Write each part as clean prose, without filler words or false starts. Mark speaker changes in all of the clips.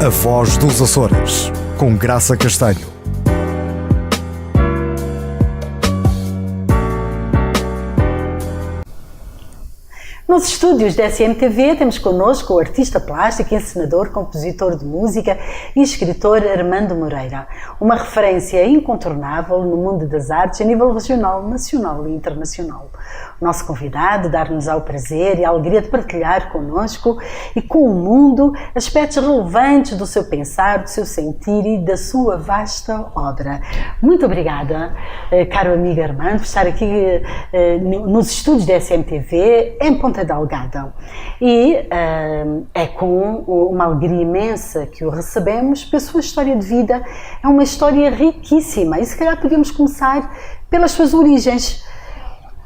Speaker 1: A Voz dos Açores, com Graça Castanho.
Speaker 2: Nos estúdios da SMTV temos connosco o artista plástico, encenador, compositor de música e escritor Armando Moreira, uma referência incontornável no mundo das artes a nível regional, nacional e internacional. O nosso convidado dar-nos-á o prazer e a alegria de partilhar connosco e com o mundo aspectos relevantes do seu pensar, do seu sentir e da sua vasta obra. Muito obrigada, caro amigo Armando, por estar aqui nos estúdios da SMTV em Ponta Delgada. E é com uma alegria imensa que o recebemos pela sua história de vida. É uma história riquíssima e se calhar podíamos começar pelas suas origens.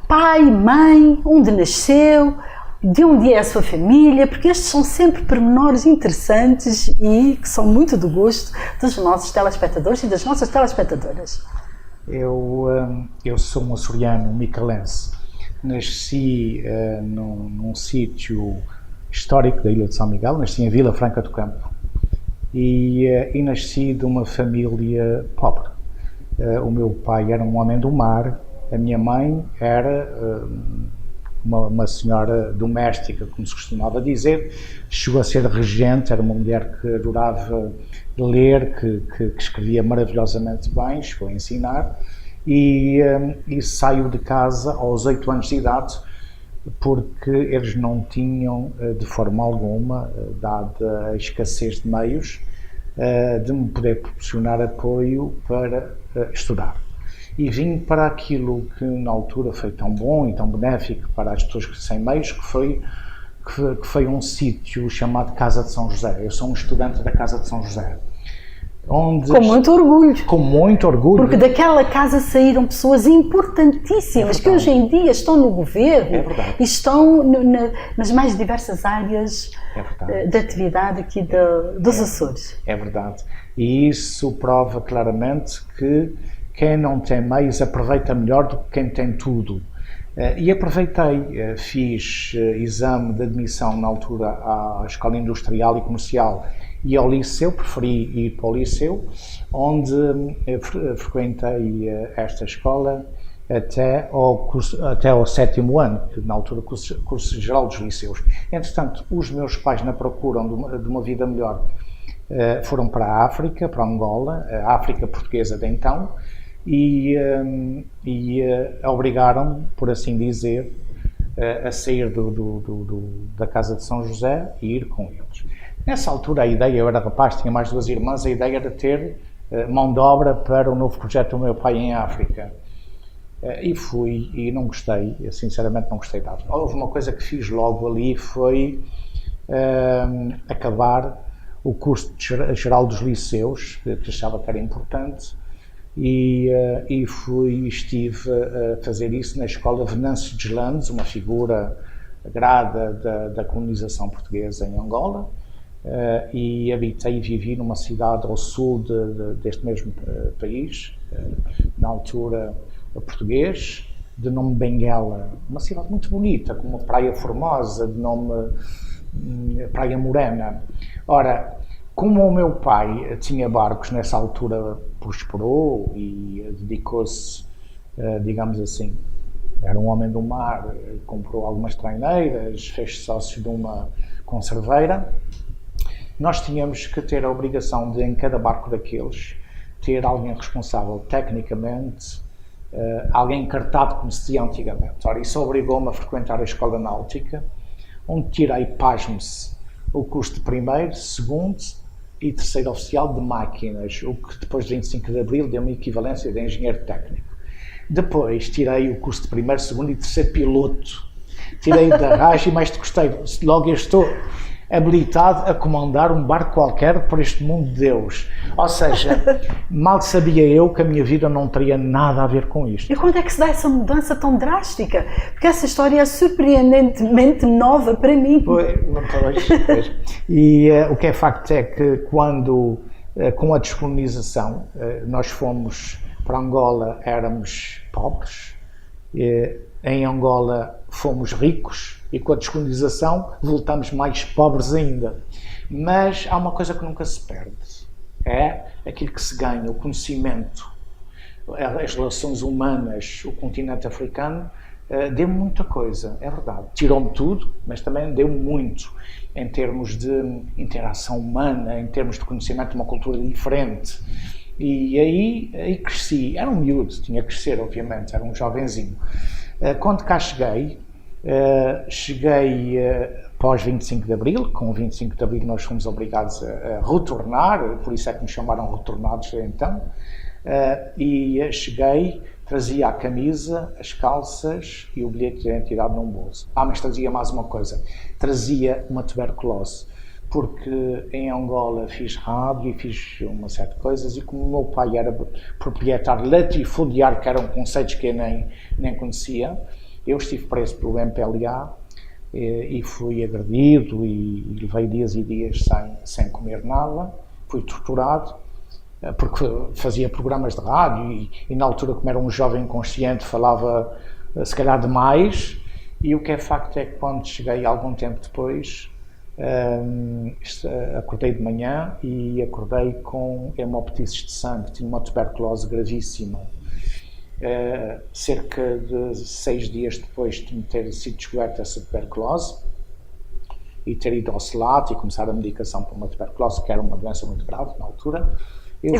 Speaker 2: Pai, mãe, onde nasceu, de onde é a sua família, porque estes são sempre pormenores interessantes e que são muito do gosto dos nossos telespectadores e das nossas telespectadoras.
Speaker 3: Eu sou um açoriano micalense. Nasci num sítio histórico da Ilha de São Miguel, nasci em Vila Franca do Campo e nasci de uma família pobre. O meu pai era um homem do mar, a minha mãe era uma senhora doméstica, como se costumava dizer, chegou a ser regente, era uma mulher que adorava ler, que escrevia maravilhosamente bem, chegou a ensinar. E saiu de casa aos 8 anos de idade porque eles não tinham, de forma alguma, dada a escassez de meios, de me poder proporcionar apoio para estudar. E vim para aquilo que na altura foi tão bom e tão benéfico para as pessoas sem meios, que foi um sítio chamado Casa de São José. Eu sou um estudante da Casa de São José.
Speaker 2: Com muito orgulho.
Speaker 3: Com muito orgulho.
Speaker 2: Porque daquela casa saíram pessoas importantíssimas que hoje em dia estão no governo e estão nas mais diversas áreas de atividade aqui dos Açores.
Speaker 3: É verdade. E isso prova claramente que quem não tem meios aproveita melhor do que quem tem tudo. E aproveitei, fiz exame de admissão na altura à Escola Industrial e Comercial e ao Liceu, preferi ir para o Liceu, onde frequentei esta escola até ao 7º ano, que na altura curso geral dos liceus. Entretanto, os meus pais, na procura de uma vida melhor, foram para a África, para Angola, a África portuguesa de então, e obrigaram-me, por assim dizer, a sair da Casa de São José e ir com eles. Nessa altura a ideia, eu era rapaz, tinha mais 2 irmãs, a ideia era ter mão de obra para o novo projeto do meu pai em África. E fui, e não gostei, eu sinceramente não gostei nada. Houve uma coisa que fiz logo ali, foi acabar o curso geral dos liceus, que achava que era importante, e estive a fazer isso na escola Venâncio Deslandes, uma figura grada da colonização portuguesa em Angola, e habitei e vivi numa cidade ao sul deste mesmo país, na altura português, de nome Benguela, uma cidade muito bonita, com uma praia formosa, de nome Praia Morena. Ora, como o meu pai tinha barcos nessa altura, prosperou e dedicou-se, digamos assim, era um homem do mar, comprou algumas traineiras, fez-se sócio de uma conserveira. Nós tínhamos que ter a obrigação de, em cada barco daqueles, ter alguém responsável tecnicamente, alguém cartado, como se dizia antigamente. Ora, isso obrigou-me a frequentar a escola náutica, onde tirei, pasme-se, o curso de primeiro, segundo e terceiro oficial de máquinas, o que depois de 25 de Abril deu uma equivalência de engenheiro técnico. Depois tirei o curso de primeiro, segundo e terceiro piloto. Tirei da rage e mais de costeiro. Logo eu estou habilitado a comandar um barco qualquer por este mundo de Deus. Ou seja, mal sabia eu que a minha vida não teria nada a ver com isto.
Speaker 2: E quando é que se dá essa mudança tão drástica? Porque essa história é surpreendentemente nova para mim.
Speaker 3: Pois. E o que é facto é que quando, com a descolonização, nós fomos para Angola, éramos pobres, em Angola fomos ricos e com a descolonização voltamos mais pobres ainda. Mas há uma coisa que nunca se perde, é aquilo que se ganha, o conhecimento, as relações humanas. O continente africano deu-me muita coisa, é verdade. Tirou-me tudo, mas também deu-me muito em termos de interação humana, em termos de conhecimento de uma cultura diferente. E aí cresci, era um miúdo, tinha que crescer, obviamente, era um jovenzinho. Quando cá cheguei pós 25 de Abril, com o 25 de Abril nós fomos obrigados a retornar, por isso é que nos chamaram retornados então, e cheguei, trazia a camisa, as calças e o bilhete de identidade num bolso. Mas trazia mais uma coisa, trazia uma tuberculose, porque em Angola fiz rádio e fiz uma série de coisas, e como o meu pai era proprietário latifundiário, que eram conceitos que eu nem conhecia, eu estive preso pelo MPLA e fui agredido e levei dias e dias sem comer nada, fui torturado, porque fazia programas de rádio e na altura, como era um jovem inconsciente, falava se calhar demais, e o que é facto é que quando cheguei algum tempo depois, acordei de manhã e acordei com hemoptises de sangue, tinha uma tuberculose gravíssima. Cerca de 6 dias depois de me ter sido descoberta essa tuberculose e ter ido ao CELAT e começar a medicação para uma tuberculose, que era uma doença muito grave na altura.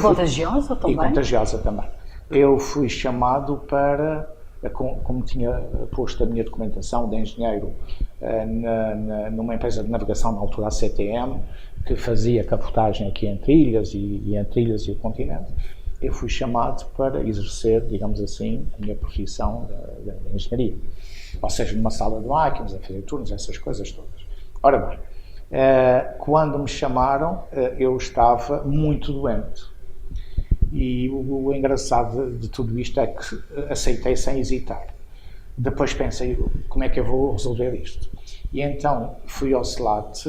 Speaker 2: Contagiosa também?
Speaker 3: E contagiosa também. Eu fui chamado para, como tinha posto a minha documentação de engenheiro numa empresa de navegação, na altura a CTM, que fazia capotagem aqui entre ilhas e entre ilhas e o continente, eu fui chamado para exercer, digamos assim, a minha profissão da engenharia. Ou seja, numa sala de máquinas, a fazer turnos, essas coisas todas. Ora bem, quando me chamaram, eu estava muito doente. E o engraçado de tudo isto é que aceitei sem hesitar. Depois pensei, como é que eu vou resolver isto? E então fui ao CELAT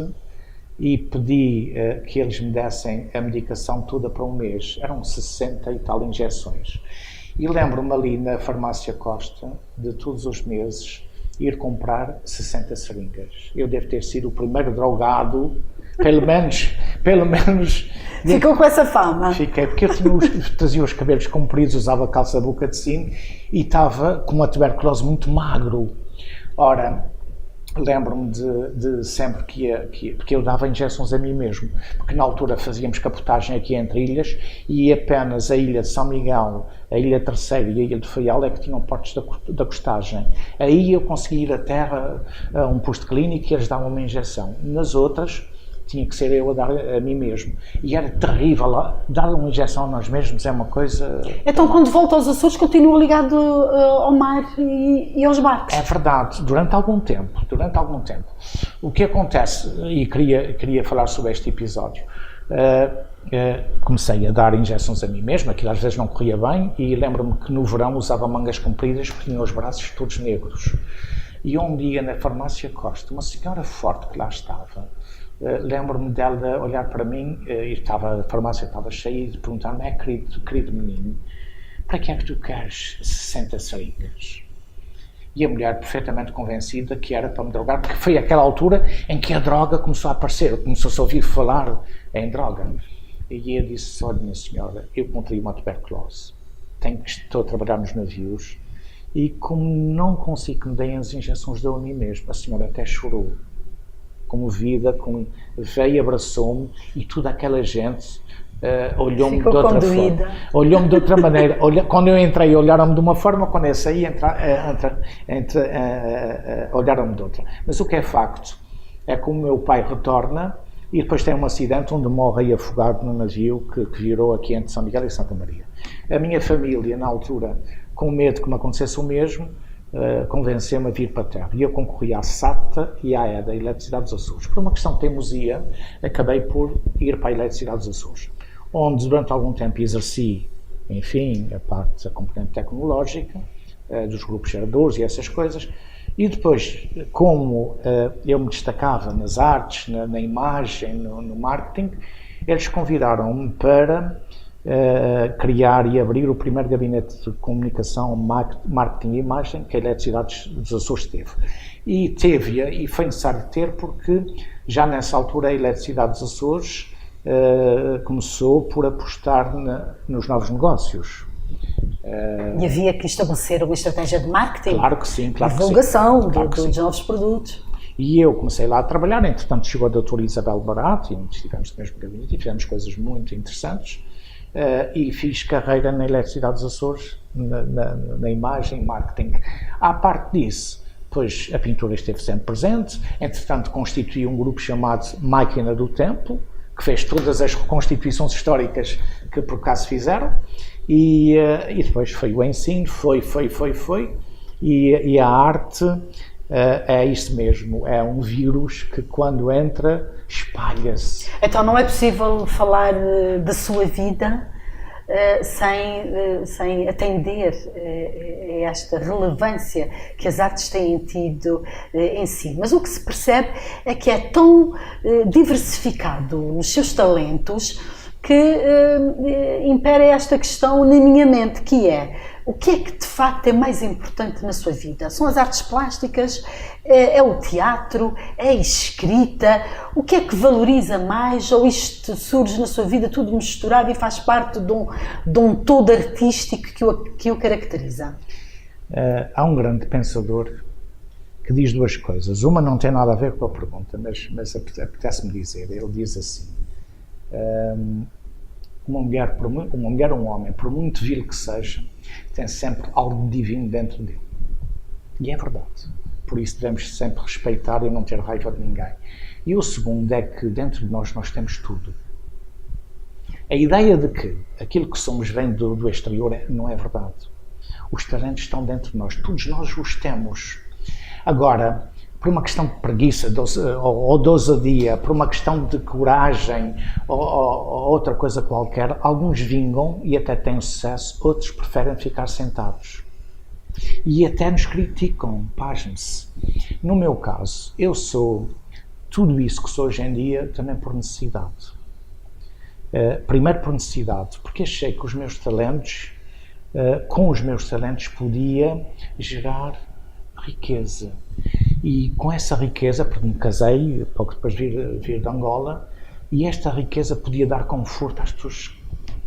Speaker 3: e pedi que eles me dessem a medicação toda para um mês. Eram 60 e tal injeções. E lembro-me ali na farmácia Costa, de todos os meses, ir comprar 60 seringas. Eu devo ter sido o primeiro drogado, pelo menos...
Speaker 2: Ficou com essa fama?
Speaker 3: Fiquei, porque eu trazia os cabelos compridos, usava calça boca de sino e estava com uma tuberculose muito magro. Ora, lembro-me de sempre porque eu dava injeções a mim mesmo, porque na altura fazíamos capotagem aqui entre ilhas e apenas a ilha de São Miguel, a ilha Terceira e a ilha de Faial é que tinham portos da costagem. Aí eu conseguia ir a terra a um posto clínico e eles davam uma injeção. Nas outras tinha que ser eu a dar a mim mesmo. E era terrível. Dar uma injeção a nós mesmos é uma coisa...
Speaker 2: Então, quando volta aos Açores, continua ligado ao mar e aos barcos?
Speaker 3: É verdade, durante algum tempo. O que acontece, e queria falar sobre este episódio, comecei a dar injeções a mim mesmo, aquilo às vezes não corria bem, e lembro-me que no verão usava mangas compridas porque tinha os braços todos negros. E um dia na farmácia Costa, uma senhora forte que lá estava, lembro-me dela olhar para mim, e a farmácia estava cheia, e de perguntar-me, querido menino, para que é que tu queres 60 seringas? E a mulher perfeitamente convencida que era para me drogar, porque foi aquela altura em que a droga começou a aparecer, começou-se a ouvir falar em droga. E eu disse, olha minha senhora, eu contraí uma tuberculose, estou a trabalhar nos navios, e como não consigo que me deem as injeções, dou a mim mesmo. A senhora até chorou, comovida, veio, abraçou-me, e toda aquela gente olhou-me de outra forma. Olhou-me de outra maneira. Quando eu entrei, olharam-me de uma forma, quando eu saí, olharam-me de outra. Mas o que é facto é que o meu pai retorna e depois tem um acidente onde morre afogado no navio que virou aqui entre São Miguel e Santa Maria. A minha família, na altura, com medo que me acontecesse o mesmo, convenceu-me a vir para a terra. E eu concorri à SATA e à EDA, Eletricidade dos Açores. Por uma questão de teimosia, acabei por ir para a Eletricidade dos Açores, onde durante algum tempo exerci, enfim, a componente tecnológica, dos grupos geradores e essas coisas, e depois, como eu me destacava nas artes, na imagem, no marketing, eles convidaram-me para criar e abrir o primeiro gabinete de comunicação, marketing e imagem que a Eletricidade dos Açores teve. E teve-a, e foi necessário ter, porque já nessa altura a Eletricidade dos Açores começou por apostar nos novos negócios.
Speaker 2: E havia que estabelecer uma estratégia de marketing,
Speaker 3: Claro que sim, claro
Speaker 2: divulgação
Speaker 3: que sim. Claro que
Speaker 2: dos
Speaker 3: sim.
Speaker 2: novos produtos.
Speaker 3: E eu comecei lá a trabalhar, entretanto chegou a doutora Isabel Barato, e estivemos no mesmo gabinete e fizemos coisas muito interessantes, e fiz carreira na Eletricidade dos Açores, na imagem, marketing. À parte disso, pois a pintura esteve sempre presente, entretanto constituí um grupo chamado Máquina do Tempo, que fez todas as reconstituições históricas que por acaso fizeram, e depois foi o ensino, e a arte é isso mesmo, é um vírus que quando entra espalha-se.
Speaker 2: Então não é possível falar da sua vida sem atender a esta relevância que as artes têm tido em si. Mas o que se percebe é que é tão diversificado nos seus talentos que impera esta questão na minha mente, que é: o que é que de facto é mais importante na sua vida? São as artes plásticas? É o teatro? É a escrita? O que é que valoriza mais? Ou isto surge na sua vida tudo misturado e faz parte de um todo artístico que o caracteriza?
Speaker 3: Há um grande pensador que diz duas coisas. Uma não tem nada a ver com a pergunta, mas apetece-me dizer. Ele diz assim: uma mulher ou um homem, por muito vil que seja, tem sempre algo divino dentro dele. E é verdade. Por isso devemos sempre respeitar e não ter raiva de ninguém. E o segundo é que dentro de nós temos tudo. A ideia de que aquilo que somos vem do exterior não é verdade. Os talentos estão dentro de nós. Todos nós os temos. Agora, por uma questão de preguiça ou de ousadia, por uma questão de coragem ou outra coisa qualquer, alguns vingam e até têm sucesso, outros preferem ficar sentados. E até nos criticam, pasmem-se. No meu caso, eu sou tudo isso que sou hoje em dia também por necessidade. Primeiro por necessidade, porque achei que com os meus talentos podia gerar riqueza. E com essa riqueza, porque me casei, pouco depois vir de Angola, e esta riqueza podia dar conforto às pessoas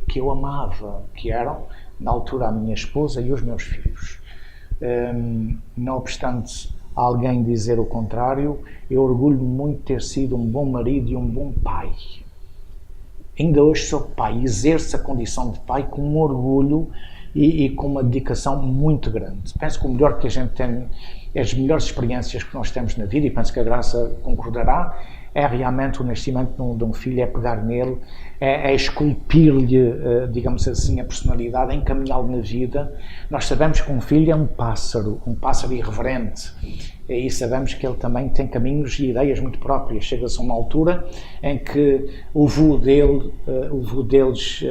Speaker 3: que eu amava, que eram, na altura, a minha esposa e os meus filhos. Não obstante alguém dizer o contrário, eu orgulho-me muito de ter sido um bom marido e um bom pai. Ainda hoje sou pai, exerço a condição de pai com um orgulho e com uma dedicação muito grande. Penso que o melhor que a gente tem, as melhores experiências que nós temos na vida, e penso que a Graça concordará, é realmente o nascimento de um filho, é pegar nele, é esculpir-lhe, digamos assim, a personalidade, é encaminhá-lo na vida. Nós sabemos que um filho é um pássaro irreverente, e sabemos que ele também tem caminhos e ideias muito próprias. Chega-se a uma altura em que o voo deles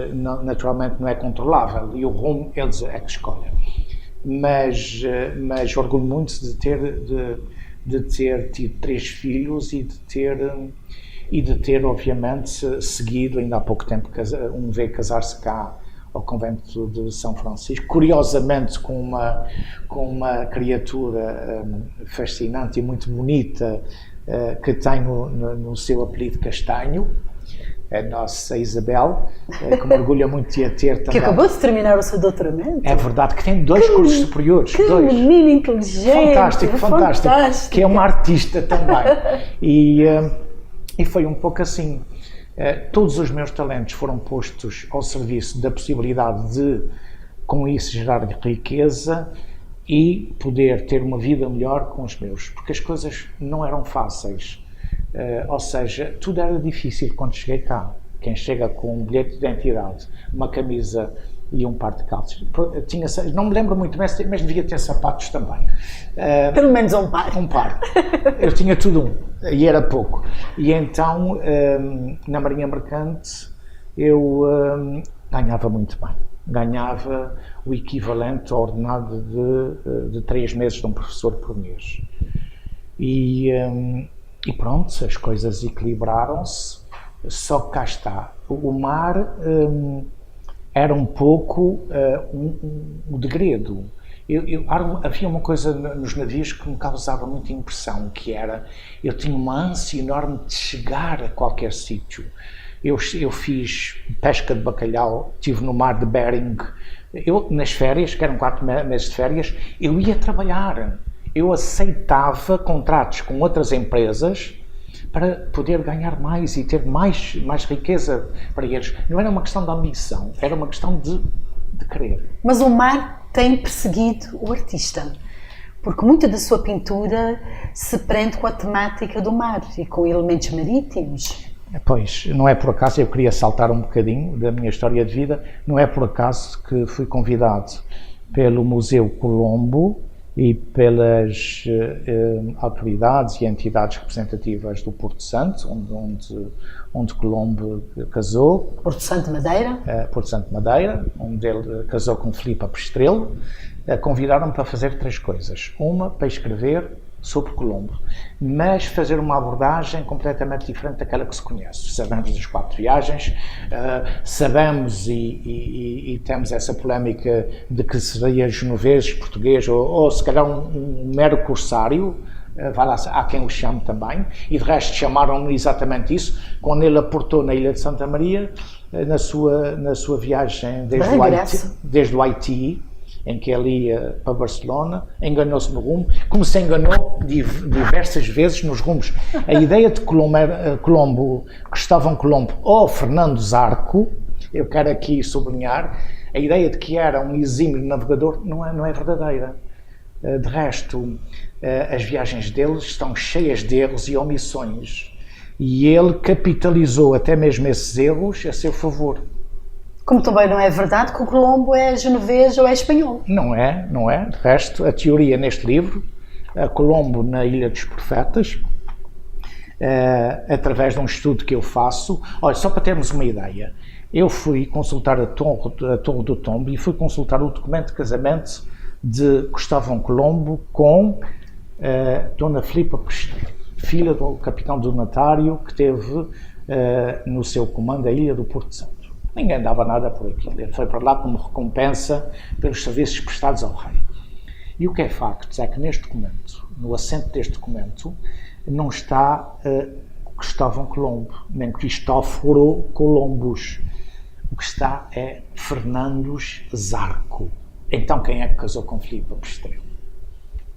Speaker 3: naturalmente não é controlável, e o rumo eles é que escolhem. Mas orgulho muito de ter tido 3 filhos e de ter obviamente seguido, ainda há pouco tempo um veio casar-se cá ao convento de São Francisco, curiosamente com uma criatura fascinante e muito bonita, que tem no seu apelido Castanho, a nossa Isabel, que me orgulha muito de a ter também.
Speaker 2: Que acabou de terminar o seu doutoramento.
Speaker 3: É verdade, que tem 2 cursos superiores.
Speaker 2: Que
Speaker 3: 2.
Speaker 2: menino inteligente.
Speaker 3: Fantástico. Que é uma artista também. E foi um pouco assim. Todos os meus talentos foram postos ao serviço da possibilidade de, com isso, gerar riqueza e poder ter uma vida melhor com os meus. Porque as coisas não eram fáceis. Ou seja, tudo era difícil quando cheguei cá. Quem chega com um bilhete de identidade, uma camisa e um par de calças, não me lembro muito, mas devia ter sapatos também.
Speaker 2: Pelo menos um par.
Speaker 3: Um par. Eu tinha tudo e era pouco. E então, na Marinha Mercante, eu ganhava muito bem. Ganhava o equivalente ao ordenado de 3 meses de um professor por mês. E pronto, as coisas equilibraram-se, só que cá está. O mar era um pouco um degredo. Havia uma coisa nos navios que me causava muita impressão, que era, eu tinha uma ânsia enorme de chegar a qualquer sítio. Eu fiz pesca de bacalhau, estive no mar de Bering. Eu, nas férias, que eram 4 meses de férias, eu ia trabalhar. Eu aceitava contratos com outras empresas para poder ganhar mais e ter mais riqueza para eles. Não era uma questão de ambição, era uma questão de querer.
Speaker 2: Mas o mar tem perseguido o artista, porque muita da sua pintura se prende com a temática do mar e com elementos marítimos.
Speaker 3: Pois, não é por acaso, eu queria saltar um bocadinho da minha história de vida, não é por acaso que fui convidado pelo Museu Colombo e pelas autoridades e entidades representativas do Porto Santo, onde Colombo casou.
Speaker 2: Porto Santo Madeira?
Speaker 3: Porto Santo Madeira, onde ele casou com Filipa Pestrelo. Convidaram-me para fazer 3 coisas. Uma, para escrever sobre Colombo, mas fazer uma abordagem completamente diferente daquela que se conhece. Sabemos das 4 viagens, sabemos e temos essa polémica de que seria genovês, português ou se calhar um mero corsário. Há quem o chame também, e de resto chamaram-me exatamente isso, quando ele aportou na Ilha de Santa Maria, na sua viagem desde o Haiti, em que ele ia para Barcelona, enganou-se no rumo, como se enganou diversas vezes nos rumos. A ideia de Cristóvão Colombo ou Fernando Zarco, eu quero aqui sublinhar, a ideia de que era um exímio navegador não é verdadeira. De resto, as viagens dele estão cheias de erros e omissões, e ele capitalizou até mesmo esses erros a seu favor.
Speaker 2: Como também não é verdade que o Colombo é genovês ou é espanhol.
Speaker 3: Não é. De resto, a teoria neste livro, Colombo na Ilha dos Profetas, através de um estudo que eu faço. Olha, só para termos uma ideia, eu fui consultar a Torre do Tombo e fui consultar o documento de casamento de Cristóvão Colombo com Dona Filipa Pestrelo, filha do capitão donatário que teve no seu comando a Ilha do Porto Santo. Ninguém dava nada por aquilo. Ele foi para lá como recompensa pelos serviços prestados ao rei. E o que é facto é que neste documento, no assento deste documento, não está Cristóvão Colombo, nem Cristóforo Colombos. O que está é Fernandes Zarco. Então quem é que casou com Filipa Pestrelo?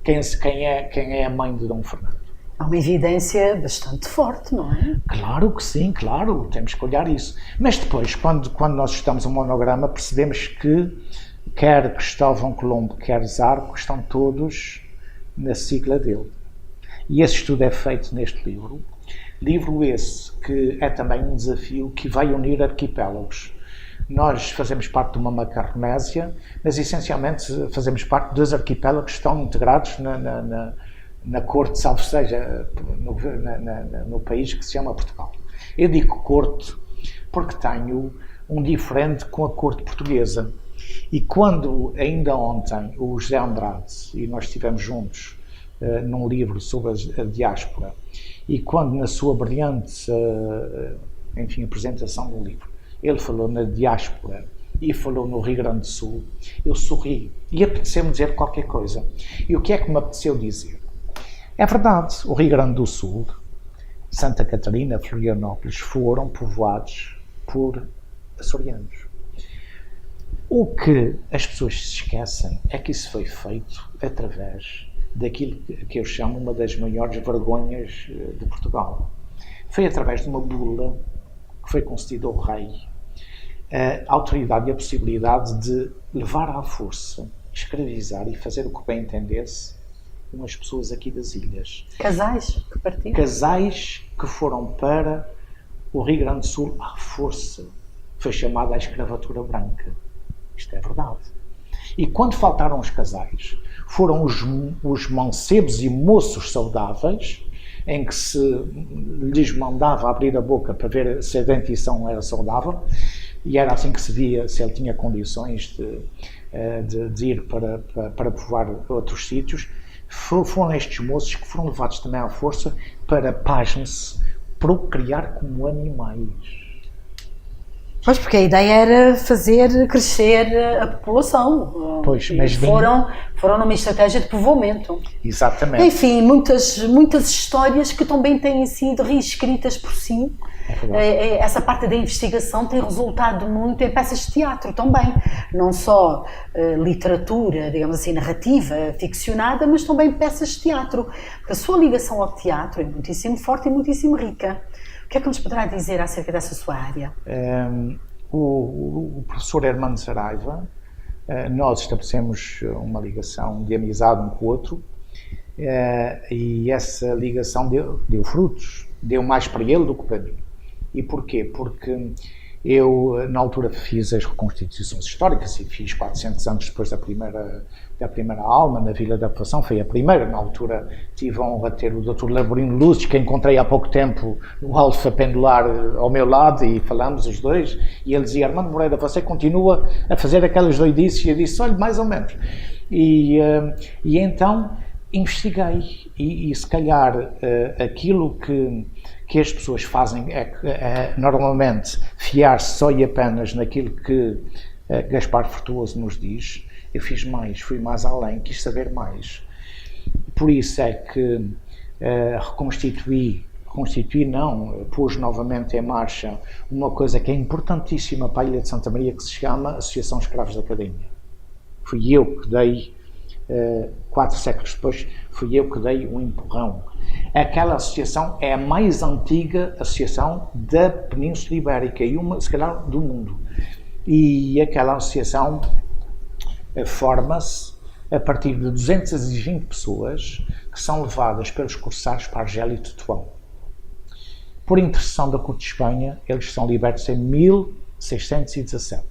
Speaker 3: Quem é a mãe de Dom Fernando?
Speaker 2: Há uma evidência bastante forte, não é?
Speaker 3: Claro que sim, claro, temos que olhar isso. Mas depois, quando nós estudamos um monograma, percebemos que quer Cristóvão Colombo, quer Zarco, estão todos na sigla dele. E esse estudo é feito neste livro. Livro esse que é também um desafio que vai unir arquipélagos. Nós fazemos parte de uma Macaronésia, mas essencialmente fazemos parte dos arquipélagos que estão integrados na corte, salvo seja, no país que se chama Portugal. Eu digo corte porque tenho um diferente com a corte portuguesa. E quando, ainda ontem, o José Andrade, e nós estivemos juntos num livro sobre a diáspora, e quando na sua brilhante apresentação do livro, ele falou na diáspora e falou no Rio Grande do Sul, eu sorri e apeteceu-me dizer qualquer coisa. E o que é que me apeteceu dizer? É verdade, o Rio Grande do Sul, Santa Catarina, Florianópolis, foram povoados por açorianos. O que as pessoas se esquecem é que isso foi feito através daquilo que eu chamo uma das maiores vergonhas de Portugal. Foi através de uma bula que foi concedida ao rei a autoridade e a possibilidade de levar à força, escravizar e fazer o que bem entendesse umas pessoas aqui das ilhas.
Speaker 2: Casais que partiram?
Speaker 3: Casais que foram para o Rio Grande do Sul à força. Foi chamada a escravatura branca. Isto é verdade. E quando faltaram os casais, foram os mancebos e moços saudáveis, em que se lhes mandava abrir a boca para ver se a dentição era saudável, e era assim que se via se ele tinha condições de ir para povoar outros sítios. Foram estes moços que foram levados também à força para, pasme-se, procriar como animais.
Speaker 2: Pois, porque a ideia era fazer crescer a população.
Speaker 3: Pois,
Speaker 2: E
Speaker 3: mas
Speaker 2: foram numa estratégia de povoamento.
Speaker 3: Exatamente.
Speaker 2: Enfim, muitas histórias que também têm sido reescritas por si. Essa parte da investigação tem resultado muito em peças de teatro também. Não só literatura, digamos assim, narrativa, ficcionada, mas também peças de teatro. Porque a sua ligação ao teatro é muitíssimo forte e muitíssimo rica. O que é que nos poderá dizer acerca dessa sua área?
Speaker 3: O professor Hermano Saraiva, nós estabelecemos uma ligação de amizade um com o outro, e essa ligação deu frutos, deu mais para ele do que para mim. E porquê? Porque eu, na altura, fiz as reconstituições históricas e fiz 400 anos depois da primeira alma na Vila da Povoação, foi a primeira. Na altura tive a honra de ter o Dr. Laborino Luzes, que encontrei há pouco tempo no Alfa Pendular ao meu lado, e falamos os dois, e ele dizia: Armando Moreira, você continua a fazer aquelas doidices? E eu disse: olha, mais ou menos. E então investiguei, e se calhar aquilo que as pessoas fazem é normalmente fiar-se só e apenas naquilo que Gaspar Frutuoso nos diz. Eu fiz mais, fui mais além, quis saber mais. Por isso é que pus novamente em marcha uma coisa que é importantíssima para a Ilha de Santa Maria, que se chama Associação Escravos da Academia. Fui eu que dei, 4 séculos depois, fui eu que dei um empurrão. Aquela associação é a mais antiga associação da Península Ibérica e uma, se calhar, do mundo. E aquela associação forma-se a partir de 220 pessoas que são levadas pelos corsários para Argélia e Tetuão. Por intercessão da Corte de Espanha, eles são libertos em 1617.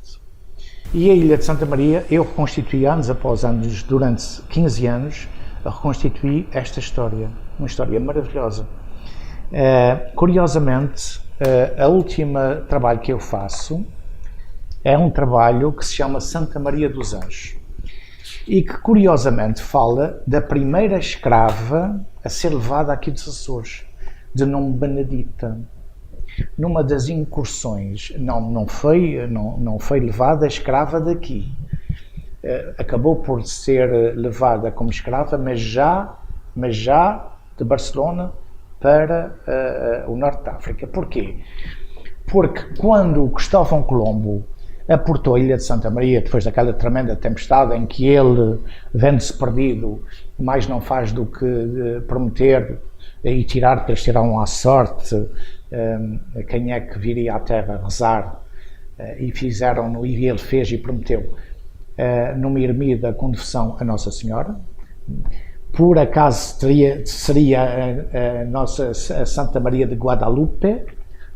Speaker 3: E a Ilha de Santa Maria, eu reconstituí anos após anos, durante 15 anos, reconstituí esta história, uma história maravilhosa. Curiosamente, o último trabalho que eu faço é um trabalho que se chama Santa Maria dos Anjos, e que curiosamente fala da primeira escrava a ser levada aqui dos Açores, de nome Benedita. Numa das incursões, não foi levada escrava daqui, acabou por ser levada como escrava, mas já de Barcelona para o Norte da África. Porquê? Porque quando Cristóvão Colombo aportou a Ilha de Santa Maria, depois daquela tremenda tempestade em que ele, vendo-se perdido, mais não faz do que prometer e tirar, que eles tiraram à sorte quem é que viria à terra rezar, e fizeram-no, e ele fez e prometeu, numa ermida com devoção a Nossa Senhora. Por acaso seria a Santa Maria de Guadalupe,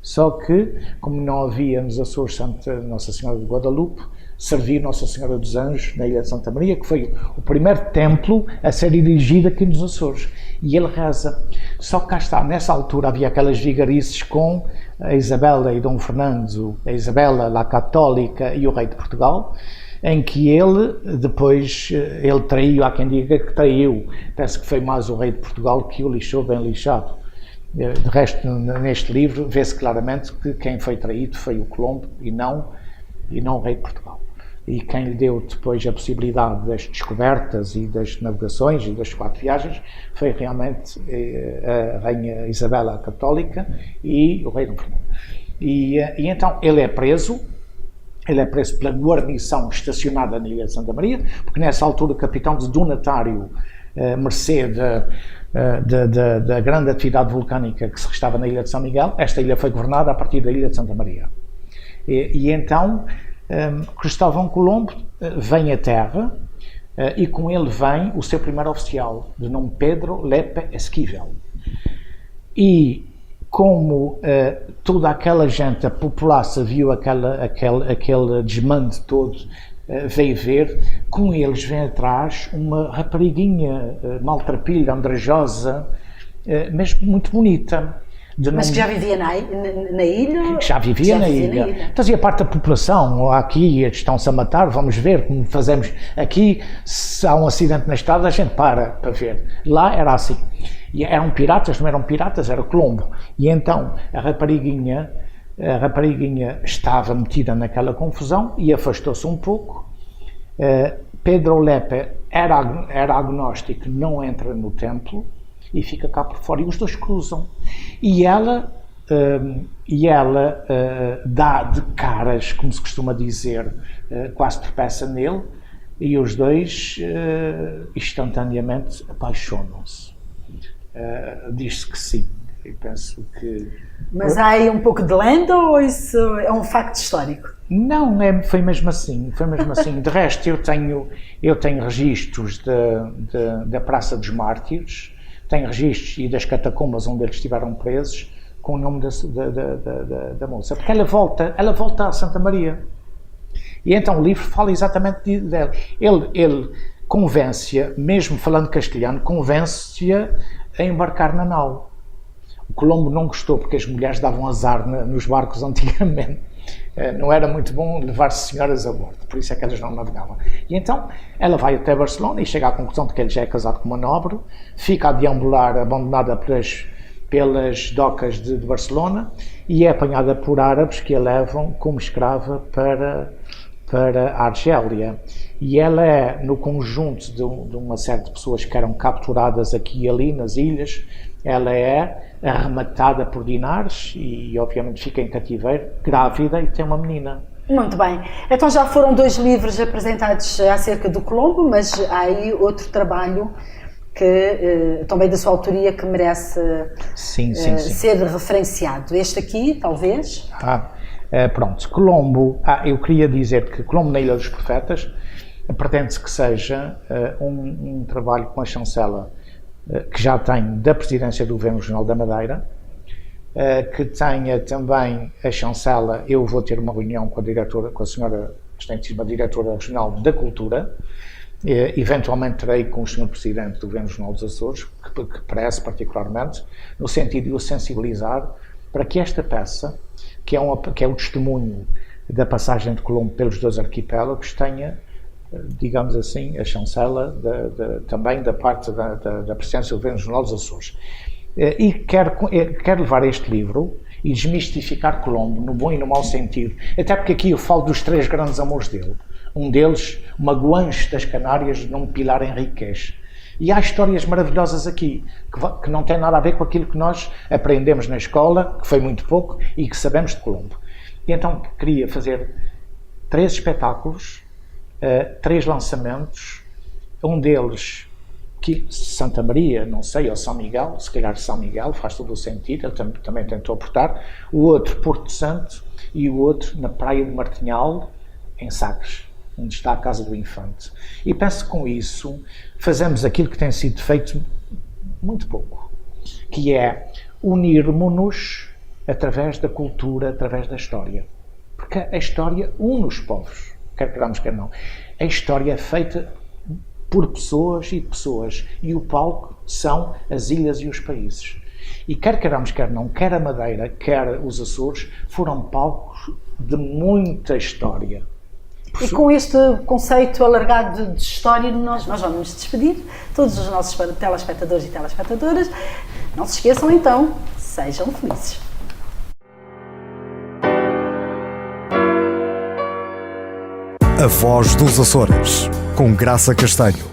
Speaker 3: só que, como não havia nos Açores Nossa Senhora de Guadalupe, serviu Nossa Senhora dos Anjos na Ilha de Santa Maria, que foi o primeiro templo a ser erigido aqui nos Açores. E ele reza. Só que cá está, nessa altura havia aquelas vigarices com a Isabela e Dom Fernando, a Isabela, a Católica e o rei de Portugal, em que ele, depois, ele traiu, há quem diga que traiu, penso que foi mais o rei de Portugal que o lixou bem lixado. De resto, neste livro, vê-se claramente que quem foi traído foi o Colombo e não o rei de Portugal. E quem lhe deu depois a possibilidade das descobertas e das navegações e das 4 viagens foi realmente a rainha Isabela a Católica e o rei Dom Fernando. E então ele é preso pela guarnição estacionada na Ilha de Santa Maria, porque nessa altura o capitão de Donatário, mercê da grande atividade vulcânica que se restava na Ilha de São Miguel, esta ilha foi governada a partir da Ilha de Santa Maria. E então Cristóvão Colombo vem à terra, e com ele vem o seu primeiro oficial, de nome Pedro Lepe Esquivel. E como toda aquela gente, a população viu aquele desmande todo, veio ver, com eles vem atrás uma rapariguinha maltrapilha, andrajosa, mas muito bonita.
Speaker 2: Mas que já vivia na ilha?
Speaker 3: Já vivia na ilha. Fazia parte da população. Aqui estão-se a matar, vamos ver como fazemos. Aqui, se há um acidente na estrada, a gente para ver. Lá era assim. E eram piratas, não eram piratas, era Colombo. E então a rapariguinha A rapariguinha estava metida naquela confusão e afastou-se um pouco. Pedro Lepe era agnóstico, não entra no templo e fica cá por fora. E os dois cruzam. E ela dá de caras, como se costuma dizer, quase tropeça nele, e os dois instantaneamente apaixonam-se. Diz-se que sim. Eu penso que...
Speaker 2: Mas há aí um pouco de lenda ou isso é um facto histórico?
Speaker 3: Não, foi mesmo assim, De resto, eu tenho registros da Praça dos Mártires, tenho registros e das catacumbas onde eles estiveram presos, com o nome da moça, porque ela volta a Santa Maria. E então o livro fala exatamente dela. Ele convence-a, mesmo falando castelhano, convence-a a embarcar na nau. O Colombo não gostou, porque as mulheres davam azar nos barcos antigamente. Não era muito bom levar senhoras a bordo, por isso é que elas não navegavam. E então ela vai até Barcelona e chega à conclusão de que ele já é casado com uma nobre, fica a deambular abandonada pelas docas de Barcelona e é apanhada por árabes que a levam como escrava para a Argélia. E ela é, no conjunto de uma série de pessoas que eram capturadas aqui e ali nas ilhas, ela é arrematada por Dinares e obviamente fica em cativeiro, grávida, e tem uma menina.
Speaker 2: Muito bem. Então já foram 2 livros apresentados acerca do Colombo, mas há aí outro trabalho que também da sua autoria que merece
Speaker 3: sim.
Speaker 2: ser referenciado. Este aqui, talvez?
Speaker 3: Pronto, Colombo, eu queria dizer que Colombo na Ilha dos Profetas pretende-se que seja um trabalho com a chancela que já tem da presidência do Governo Regional da Madeira, que tenha também a chancela. Eu vou ter uma reunião com a senhora excelentíssima diretora regional da Cultura, eventualmente terei com o senhor presidente do Governo Regional dos Açores, que parece particularmente, no sentido de o sensibilizar para que esta peça, que é o testemunho da passagem de Colombo pelos 2 arquipélagos, tenha, digamos assim, a chancela também da parte da presidência do Governo Regional dos Açores. E quero levar este livro e desmistificar Colombo, no bom e no mau sentido, até porque aqui eu falo dos 3 grandes amores dele. Um deles, uma guanche das Canárias num pilar enriquez. E há histórias maravilhosas aqui, que não têm nada a ver com aquilo que nós aprendemos na escola, que foi muito pouco, e que sabemos de Colombo. E então queria fazer 3 espetáculos, 3 lançamentos, um deles, que Santa Maria, não sei, ou São Miguel, se calhar São Miguel, faz todo o sentido, ele também tentou aportar, o outro Porto Santo e o outro na Praia de Martinhal, em Sagres, onde está a Casa do Infante. E penso que com isso fazemos aquilo que tem sido feito muito pouco, que é unirmos-nos através da cultura, através da história. Porque a história une os povos, quer queramos, quer não. A história é feita por pessoas e de pessoas, e o palco são as ilhas e os países. E quer queramos, quer não, quer a Madeira, quer os Açores, foram palcos de muita história.
Speaker 2: E com este conceito alargado de história, nós vamos nos despedir. Todos os nossos telespectadores e telespectadoras, não se esqueçam então, sejam felizes.
Speaker 1: A Voz dos Açores, com Graça Castanho.